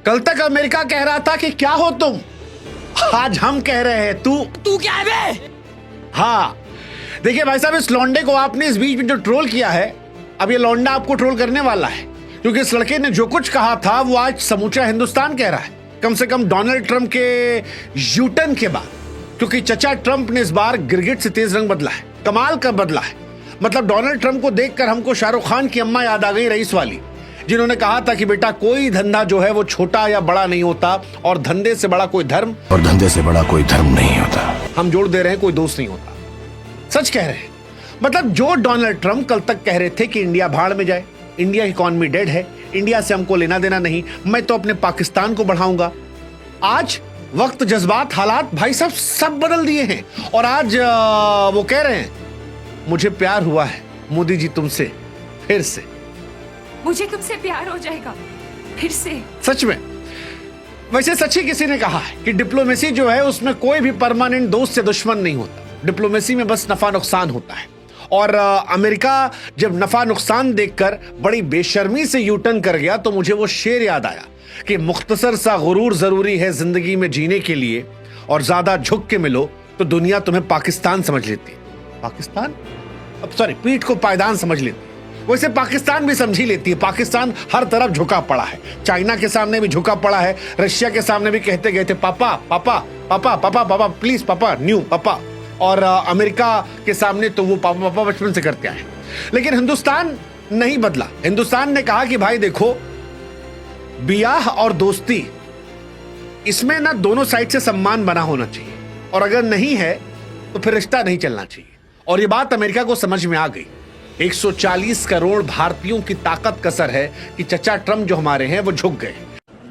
कल तक अमेरिका कह रहा था कि क्या हो तुम, आज हम कह रहे हैं तू क्या है बे? हाँ देखिए भाई साहब, इस लौंडे को आपने इस बीच में जो ट्रोल किया है, अब ये लौंडा आपको ट्रोल करने वाला है, क्योंकि इस लड़के ने जो कुछ कहा था वो आज समूचा हिंदुस्तान कह रहा है, कम से कम डोनाल्ड ट्रंप के यूटर्न के बाद। क्योंकि चचा ट्रंप ने इस बार गिरगिट से तेज रंग बदला है, कमाल का बदला है। मतलब डोनाल्ड ट्रंप को देखकर हमको शाहरुख खान की अम्मा याद आ गई, रईस वाली, जिन्होंने कहा था कि बेटा कोई धंधा जो है वो छोटा या बड़ा नहीं होता, और धंधे से बड़ा कोई धर्म, और धंधे से बड़ा कोई धर्म नहीं होता। हम जोड़ दे रहे हैं, कोई दोस्त नहीं होता। सच कह रहे हैं। मतलब जो डोनाल्ड ट्रंप कल तक कह रहे थे कि इंडिया भाड़ में जाए, इंडिया की इकॉनमी डेड है, इंडिया से हमको लेना देना नहीं, मैं तो अपने पाकिस्तान को बढ़ाऊंगा, आज वक्त, जज्बात, हालात भाई साहब सब बदल दिए हैं। और आज वो कह रहे हैं मुझे प्यार हुआ है मोदी जी तुमसे, फिर से मुझे तुमसे प्यार हो जाएगा फिर से। सच में, वैसे सच ही किसी ने कहा है कि डिप्लोमेसी जो है उसमें कोई भी परमानेंट दोस्त या दुश्मन नहीं होता, डिप्लोमेसी में बस नफा नुकसान होता है। और अमेरिका जब नफा नुकसान देखकर बड़ी बेशर्मी से यूटर्न कर गया तो मुझे वो शेर याद आया कि मुख्तसर सा गुरूर जरूरी है जिंदगी में जीने के लिए, और ज्यादा झुक के मिलो तो दुनिया तुम्हें पाकिस्तान समझ लेती है। पाकिस्तान, अब सॉरी, पीठ को पायदान समझ लेती है। वैसे पाकिस्तान भी समझी लेती है, पाकिस्तान हर तरफ झुका पड़ा है, चाइना के सामने भी झुका पड़ा है, रशिया के सामने भी कहते गए थे पापा पापा पापा पापा पापा प्लीज पापा, न्यू पापा, और अमेरिका के सामने तो वो पापा पापा बचपन से करते आए। लेकिन हिंदुस्तान नहीं बदला। हिंदुस्तान ने कहा कि भाई देखो, बियाह और दोस्ती, इसमें ना दोनों साइड से सम्मान बना होना चाहिए, और अगर नहीं है तो फिर रिश्ता नहीं चलना चाहिए। और ये बात अमेरिका को समझ में आ गई। 140 करोड़ भारतीयों की ताकत कसर है कि चचा ट्रंप जो हमारे हैं वो झुक गए।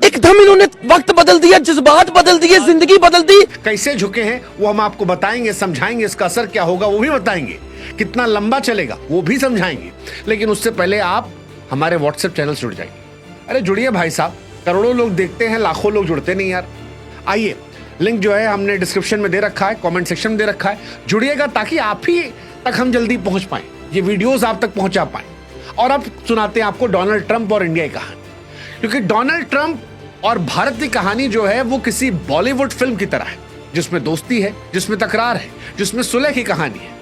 एकदम इन्होंने वक्त बदल दिया, जज्बात बदल दिए, जिंदगी बदल दी। कैसे झुके हैं वो हम आपको बताएंगे, समझाएंगे, इसका असर क्या होगा वो भी बताएंगे, कितना लंबा चलेगा वो भी समझाएंगे। लेकिन उससे पहले आप हमारे व्हाट्सएप चैनल से जुड़ जाइए। अरे जुड़िए भाई साहब, करोड़ों लोग देखते हैं, लाखों लोग जुड़ते नहीं यार। आइए, लिंक जो है हमने डिस्क्रिप्शन में दे रखा है, कमेंट सेक्शन में दे रखा है, जुड़िएगा ताकि आप ही तक हम जल्दी पहुंच पाए, ये वीडियोस आप तक पहुंचा पाए। और अब सुनाते हैं आपको डोनाल्ड ट्रंप और इंडिया की कहानी, क्योंकि डोनाल्ड ट्रंप और भारत की कहानी जो है वो किसी बॉलीवुड फिल्म की तरह है, जिसमें दोस्ती है, जिसमें तकरार है, जिसमें सुलह की कहानी है।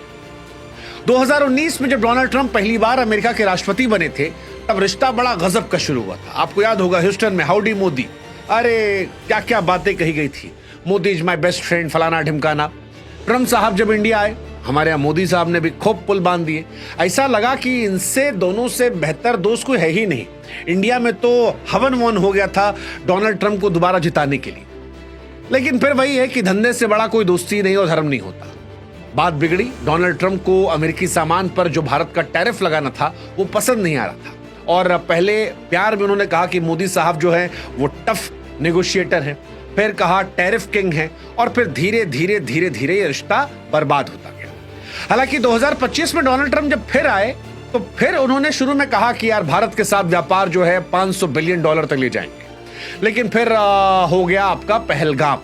2019 में जब डोनाल्ड ट्रंप पहली बार अमेरिका के राष्ट्रपति बने थे, तब रिश्ता बड़ा गजब का शुरू हुआ था। आपको याद होगा, ह्यूस्टन में हाउडी मोदी, अरे क्या क्या बातें कही गई थी, Modi is my best friend, फलाना ढिमकाना। ट्रंप साहब जब इंडिया आए, हमारे यहाँ मोदी साहब ने भी खूब पुल बांध दिए। ऐसा लगा कि इनसे दोनों से बेहतर दोस्त कोई है ही नहीं। इंडिया में तो हवन वन हो गया था डोनाल्ड ट्रंप को दोबारा जिताने के लिए। लेकिन फिर वही है कि धंधे से बड़ा कोई दोस्ती नहीं और धर्म नहीं होता। बात बिगड़ी, डोनाल्ड ट्रंप को अमेरिकी सामान पर जो भारत का टैरिफ लगाना था वो पसंद नहीं आ रहा था, और पहले प्यार में उन्होंने कहा कि मोदी साहब जो है वो टफ नेगोशिएटर हैं, फिर कहा टैरिफ किंग है, और फिर धीरे धीरे धीरे धीरे ये रिश्ता बर्बाद होता गया। हालांकि 2025 में डोनाल्ड ट्रंप जब फिर आए तो फिर उन्होंने शुरू में कहा कि यार भारत के साथ व्यापार जो है $500 बिलियन तक ले जाएंगे। लेकिन फिर हो गया आपका पहलगाम।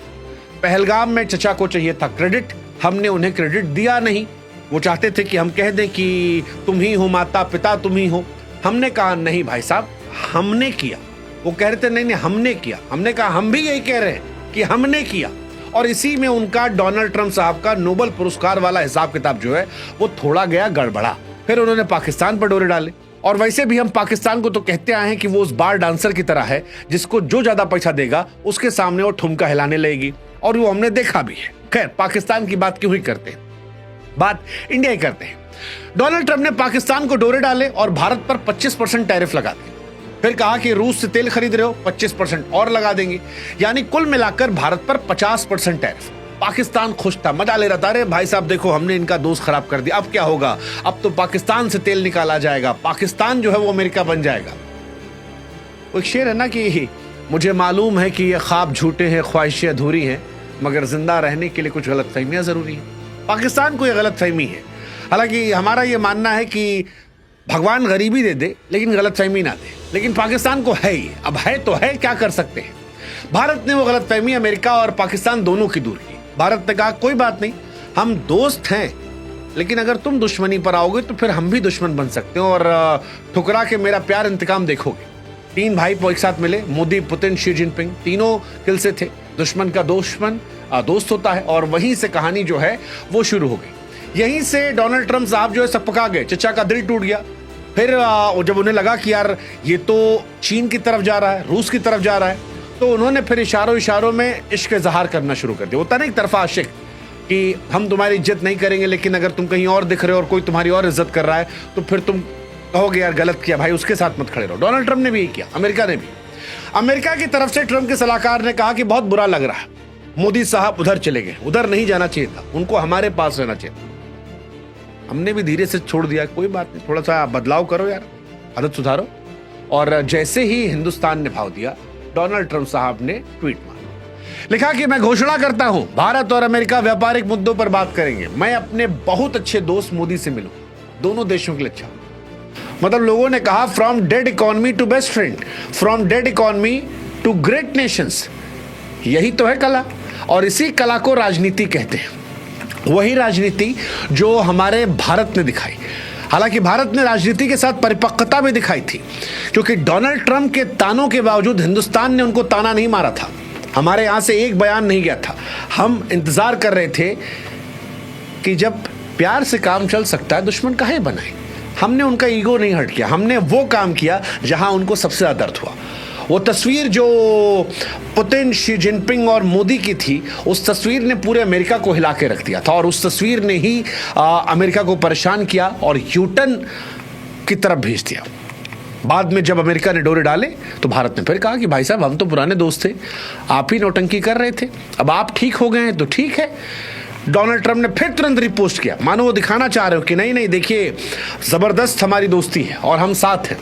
पहलगाम में चचा को चाहिए था क्रेडिट, हमने उन्हें क्रेडिट दिया नहीं। वो चाहते थे कि हम कह दें कि तुम ही हो माता पिता, तुम ही हो। हमने कहा नहीं भाई साहब, हमने किया। वो कह रहे थे नहीं नहीं हमने किया। हमने कहा हम भी यही कह रहे हैं कि हमने किया। और इसी में उनका डोनाल्ड ट्रंप साहब का नोबेल पुरस्कार वाला हिसाब किताब जो है वो थोड़ा गया गड़बड़ा। फिर उन्होंने पाकिस्तान पर डोरे डाले। और वैसे भी हम पाकिस्तान को तो कहते आए हैं कि वो उस बार डांसर की तरह है जिसको जो ज्यादा पैसा देगा उसके सामने वो ठुमका हिलाने लगेगी, और वो हमने देखा भी है। खैर, पाकिस्तान की बात क्यों ही करते हैं, बात इंडिया ही करते हैं। डोनाल्ड ट्रंप ने पाकिस्तान को डोरे डाले और भारत पर 25% टैरिफ लगा दिए। फिर कहा कि रूस से तेल खरीद रहे हो, 25% और लगा देंगे, यानी कुल मिलाकर भारत पर 50% टैरिफ। पाकिस्तान खुश था, मजा ले रहा था, अरे भाई साहब देखो हमने इनका दोस्त खराब कर दिया, अब क्या होगा, अब तो पाकिस्तान से तेल निकाला जाएगा, पाकिस्तान जो है वो अमेरिका बन जाएगा। वो एक शेर है ना कि मुझे मालूम है कि ये ख्वाब झूठे हैं, ख्वाहिशें अधूरी हैं, मगर जिंदा रहने के लिए कुछ गलतफहमियां जरूरी हैं। पाकिस्तान को ये गलतफहमी है। हालांकि हमारा ये मानना है कि भगवान गरीबी दे दे लेकिन गलतफहमी ना दे, लेकिन पाकिस्तान को है ही, अब है तो है, क्या कर सकते हैं। भारत ने वो गलतफहमी अमेरिका और पाकिस्तान दोनों की दूर की। भारत ने कहा कोई बात नहीं, हम दोस्त हैं, लेकिन अगर तुम दुश्मनी पर आओगे तो फिर हम भी दुश्मन बन सकते हो, और ठुकरा के मेरा प्यार इंतकाम देखोगे। तीन भाई एक साथ मिले, मोदी, पुतिन, शी जिनपिंग, तीनों दिल से थे। दुश्मन का दुश्मन दोस्त होता है, और वहीं से कहानी जो है वो शुरू हो गई। यहीं से डोनाल्ड ट्रंप साहब जो है सपका गए, चचा का दिल टूट गया। फिर जब उन्हें लगा कि यार ये तो चीन की तरफ जा रहा है, रूस की तरफ जा रहा है, तो उन्होंने फिर इशारों में इश्क इजहार करना शुरू कर दिया। होता ना एक तरफा आशिक, कि हम तुम्हारी इज्जत नहीं करेंगे, लेकिन अगर तुम कहीं और दिख रहे हो और कोई तुम्हारी और इज्जत कर रहा है तो फिर तुम कहोगे यार गलत किया भाई, उसके साथ मत खड़े रहो। डोनाल्ड ट्रंप ने भी यही किया, अमेरिका ने भी। अमेरिका की तरफ से ट्रंप के सलाहकार ने कहा कि बहुत बुरा लग रहा है, मोदी साहब उधर चले गए, उधर नहीं जाना चाहिए था, उनको हमारे पास रहना चाहिए था। हमने भी धीरे से छोड़ दिया, कोई बात नहीं, थोड़ा सा बदलाव करो यार, आदत सुधारो। और जैसे ही हिंदुस्तान ने भाव दिया, डोनाल्ड ट्रंप साहब ने ट्वीट मारा, लिखा कि मैं घोषणा करता हूं, भारत और अमेरिका व्यापारिक मुद्दों पर बात करेंगे। मैं अपने बहुत अच्छे दोस्त मोदी से मिलूं, दोनों देशों के लिए अच्छा। मतलब लोगों ने कहा from dead economy to best friend, from dead economy to great nations. यही तो है कला, और इसी कला को राजनीति कहते हैं। वही राजनीति जो हमारे भारत ने दिखाई। हालांकि भारत ने राजनीति के साथ परिपक्वता भी दिखाई थी, क्योंकि डोनाल्ड ट्रंप के तानों के बावजूद हिंदुस्तान ने उनको ताना नहीं मारा था। हमारे यहां से एक बयान नहीं गया था। हम इंतजार कर रहे थे कि जब प्यार से काम चल सकता है, दुश्मन काहे बनाए। हमने उनका ईगो नहीं हर्ट किया, हमने वो काम किया जहां उनको सबसे ज्यादा दर्द हुआ। वो तस्वीर जो पुतिन, शी जिनपिंग और मोदी की थी, उस तस्वीर ने पूरे अमेरिका को हिला के रख दिया था, और उस तस्वीर ने ही अमेरिका को परेशान किया और यूटर्न की तरफ भेज दिया। बाद में जब अमेरिका ने डोरे डाले तो भारत ने फिर कहा कि भाई साहब हम तो पुराने दोस्त थे, आप ही नौटंकी कर रहे थे, अब आप ठीक हो गए हैं तो ठीक है। डोनाल्ड ट्रंप ने फिर तुरंत रिपोस्ट किया, मानो वो दिखाना चाह रहे हो कि नहीं नहीं देखिए जबरदस्त हमारी दोस्ती है और हम साथ हैं।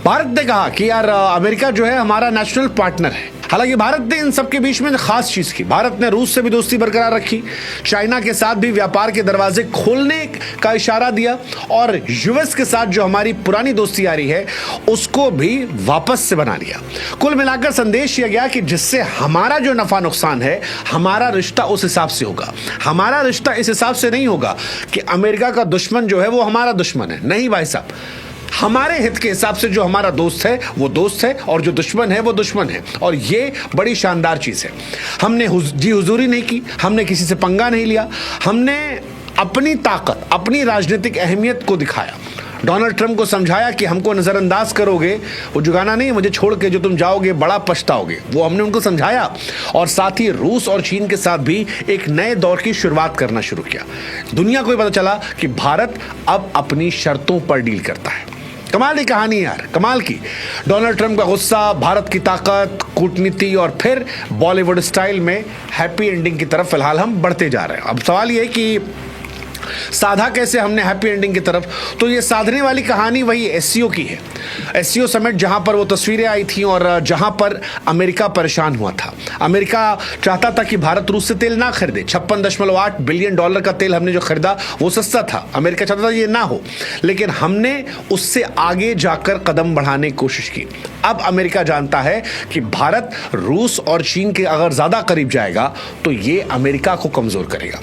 भारत ने कहा कि यार अमेरिका जो है हमारा नेशनल पार्टनर है। हालांकि भारत ने इन सबके बीच में खास चीज की, भारत ने रूस से भी दोस्ती बरकरार रखी, चाइना के साथ भी व्यापार के दरवाजे खोलने का इशारा दिया, और यूएस के साथ जो हमारी पुरानी दोस्ती आ रही है उसको भी वापस से बना लिया। कुल मिलाकर संदेश यह गया कि जिससे हमारा जो नफा नुकसान है, हमारा रिश्ता उस हिसाब से होगा। हमारा रिश्ता इस हिसाब से नहीं होगा कि अमेरिका का दुश्मन जो है वो हमारा दुश्मन है। नहीं भाई साहब, हमारे हित के हिसाब से जो हमारा दोस्त है वो दोस्त है, और जो दुश्मन है वो दुश्मन है। और ये बड़ी शानदार चीज है। हमने जी हुजूरी नहीं की, हमने किसी से पंगा नहीं लिया, हमने अपनी ताकत, अपनी राजनीतिक अहमियत को दिखाया। डोनाल्ड ट्रंप को समझाया कि हमको नजरअंदाज करोगे, वो जुगाना नहीं, मुझे छोड़ के जो तुम जाओगे बड़ा पछताओगे, वो हमने उनको समझाया। और साथ ही रूस और चीन के साथ भी एक नए दौर की शुरुआत करना शुरू किया। दुनिया को भी पता चला कि भारत अब अपनी शर्तों पर डील करता है। कमाल की कहानी यार, कमाल की। डोनाल्ड ट्रंप का गुस्सा, भारत की ताकत, कूटनीति, और फिर बॉलीवुड स्टाइल में हैप्पी एंडिंग की तरफ फिलहाल हम बढ़ते जा रहे हैं। अब सवाल यह है कि साधा कैसे हमने हैप्पी एंडिंग की तरफ, तो ये साधने वाली कहानी वही एससीओ की है। एससीओ समिट जहां पर वो तस्वीरें आई थी और जहां पर अमेरिका परेशान हुआ था। अमेरिका चाहता था कि भारत रूस से तेल ना खरीदे। $56.8 बिलियन का तेल हमने जो खरीदा वो सस्ता था। अमेरिका चाहता था ये ना हो, लेकिन हमने उससे आगे जाकर कदम बढ़ाने की कोशिश की। अब अमेरिका जानता है कि भारत रूस और चीन के अगर ज्यादा करीब जाएगा तो ये अमेरिका को कमजोर करेगा।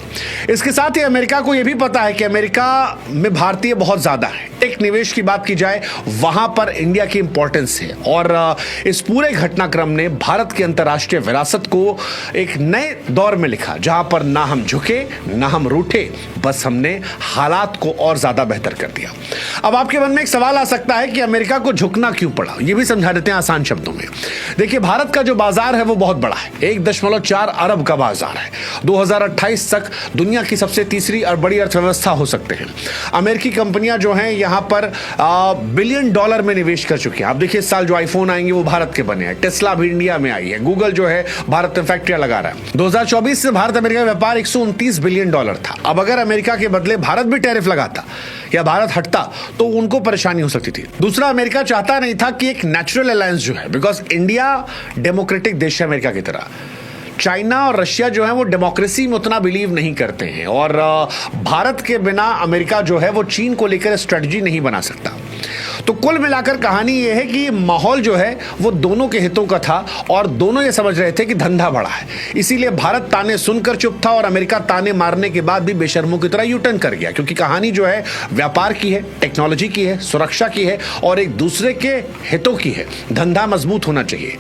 इसके साथ ही अमेरिका को यह भी पता है कि अमेरिका में भारतीय बहुत ज्यादा है। टेक निवेश की बात की जाए, वहां पर इंडिया की इंपॉर्टेंस है, और इस पूरे घटनाक्रम ने भारत की अंतर्राष्ट्रीय विरासत को एक नए दौर में लिखा, जहां पर ना हम झुके ना हम रूठे, बस हमने हालात को और ज्यादा बेहतर कर दिया। अब आपके मन में एक सवाल आ सकता है कि अमेरिका को झुकना क्यों पड़ा। यह भी समझा देते हैं आसान शब्दों में। देखिए, भारत का जो बाजार है वो बहुत बड़ा है, 1.4 अरब का बाजार है। 2028 तक दुनिया की सबसे तीसरी और बड़ी अर्थव्यवस्था हो सकते हैं। अमेरिकी कंपनियां जो हैं यहां पर $बिलियन में निवेश कर चुकी हैं। आप देखिए, इस साल जो आईफोन आएंगे वो भारत के बने हैं। टेस्ला भी इंडिया में आई है। गूगल जो है भारत में फैक्ट्रियां लगा रहा है। 2024 से भारत अमेरिका का व्यापार $129 बिलियन था। अब अगर अमेरिका के बदले भारत भी टैरिफ लगाता या भारत हटता तो उनको परेशानी हो सकती थी। दूसरा, अमेरिका चाहता नहीं था कि एक नेचुरल अलायंस जो है, बिकॉज इंडिया डेमोक्रेटिक देश है अमेरिका की तरह। चाइना और रशिया जो है वो डेमोक्रेसी में उतना बिलीव नहीं करते हैं, और भारत के बिना अमेरिका जो है वो चीन को लेकर स्ट्रेटजी नहीं बना सकता। तो कुल मिलाकर कहानी यह है कि माहौल जो है वो दोनों के हितों का था और दोनों ये समझ रहे थे कि धंधा बड़ा है, इसीलिए भारत ताने सुनकर चुप था और अमेरिका ताने मारने के बाद भी बेशर्मों की तरह यू टर्न कर गया, क्योंकि कहानी जो है व्यापार की है, टेक्नोलॉजी की है, सुरक्षा की है और एक दूसरे के हितों की है। धंधा मजबूत होना चाहिए।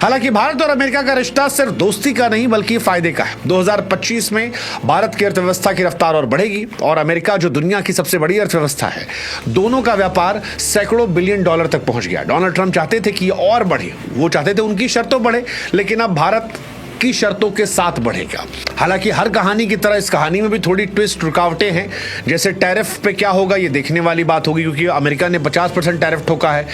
हालांकि भारत और अमेरिका का रिश्ता सिर्फ दोस्ती का नहीं बल्कि फायदे का है। 2025 में भारत की अर्थव्यवस्था की रफ्तार और बढ़ेगी और अमेरिका जो दुनिया की सबसे बड़ी अर्थव्यवस्था है, दोनों का व्यापार सैकड़ों बिलियन डॉलर तक पहुंच गया। डोनाल्ड ट्रंप चाहते थे कि ये और बढ़े, वो चाहते थे उनकी शर्तों बढ़े, लेकिन अब भारत की शर्तों के साथ बढ़ेगा। हालांकि हर कहानी की तरह इस कहानी में भी थोड़ी ट्विस्ट रुकावटें हैं। जैसे टैरिफ पे क्या होगा ये देखने वाली बात होगी, क्योंकि अमेरिका ने 50% टैरिफ ठोका है,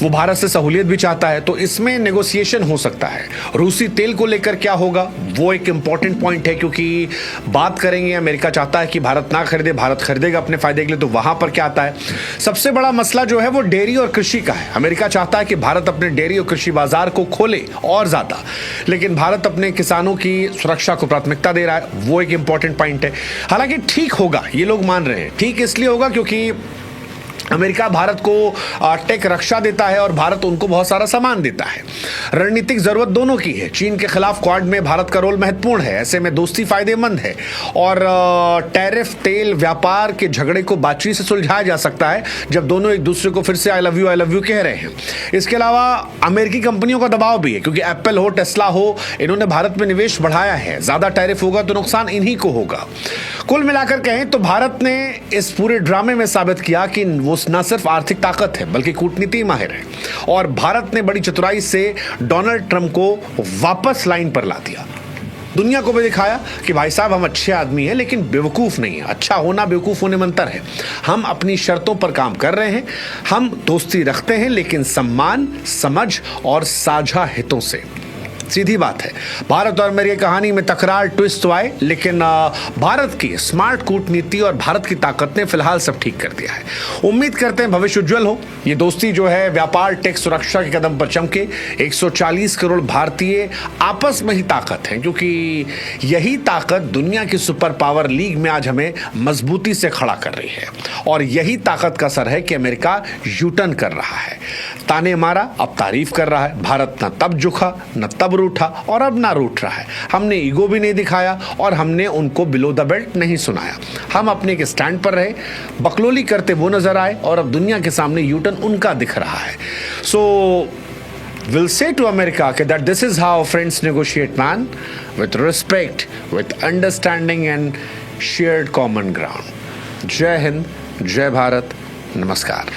वो भारत से सहूलियत भी चाहता है, तो इसमें नेगोशिएशन हो सकता है। रूसी तेल को लेकर क्या होगा वो एक इंपॉर्टेंट पॉइंट है, क्योंकि बात करेंगे अमेरिका चाहता है कि भारत ना खरीदे, भारत खरीदेगा अपने फायदे के लिए, तो वहां पर क्या आता है। सबसे बड़ा मसला जो है वो डेयरी और कृषि का है। अमेरिका चाहता है कि भारत अपने डेयरी और कृषि बाजार को खोले और ज्यादा, लेकिन भारत अपने किसानों की सुरक्षा को प्राथमिकता दे रहा है, वो एक इंपॉर्टेंट पॉइंट है। हालांकि ठीक होगा, ये लोग मान रहे हैं, ठीक इसलिए होगा क्योंकि अमेरिका भारत को टेक रक्षा देता है और भारत उनको बहुत सारा सामान देता है। रणनीतिक जरूरत दोनों की है। चीन के खिलाफ क्वाड में भारत का रोल महत्वपूर्ण है, ऐसे में दोस्ती फायदेमंद है और टैरिफ तेल व्यापार के झगड़े को बातचीत से सुलझाया जा सकता है जब दोनों एक दूसरे को फिर से आई लव यू कह रहे हैं। इसके अलावा अमेरिकी कंपनियों का दबाव भी है, क्योंकि एप्पल हो, टेस्ला हो, इन्होंने भारत में निवेश बढ़ाया है। ज्यादा टैरिफ होगा तो नुकसान इन्हीं को होगा। कुल मिलाकर कहें तो भारत ने इस पूरे ड्रामे में साबित किया कि वो न सिर्फ आर्थिक ताकत है बल्कि कूटनीति माहिर है, और भारत ने बड़ी चतुराई से डोनाल्ड ट्रंप को वापस लाइन पर ला दिया। दुनिया को भी दिखाया कि भाई साहब हम अच्छे आदमी हैं लेकिन बेवकूफ नहीं है। अच्छा होना बेवकूफ होने में अंतर है। हम अपनी शर्तों पर काम कर रहे हैं, हम दोस्ती रखते हैं लेकिन सम्मान, समझ और साझा हितों से। सीधी बात है, भारत और अमेरिका कहानी में तकरार ट्विस्ट तो आए, लेकिन भारत की स्मार्ट कूटनीति और भारत की ताकत ने फिलहाल सब ठीक कर दिया है। उम्मीद करते हैं भविष्य उज्जवल हो। ये दोस्ती जो है व्यापार, टेक, सुरक्षा के कदम पर चमके। 140 करोड़ भारतीय आपस में ही ताकत है, क्योंकि यही ताकत दुनिया की सुपर पावर लीग में आज हमें मजबूती से खड़ा कर रही है, और यही ताकत का असर है कि अमेरिका यूटर्न कर रहा है। ताने मारा, अब तारीफ कर रहा है। भारत न तब झुका न तब रूठा और अब ना रूठ रहा है। हमने ईगो भी नहीं दिखाया और हमने उनको बिलो द बेल्ट नहीं सुनाया। हम अपने के स्टैंड पर रहे, बकलोली करते वो नजर आए और अब दुनिया के सामने यूटर्न उनका दिख रहा है। सो we'll say to America that this is how friends negotiate, man, with respect, with understanding and shared common ground. जय हिंद, जय भारत, नमस्कार।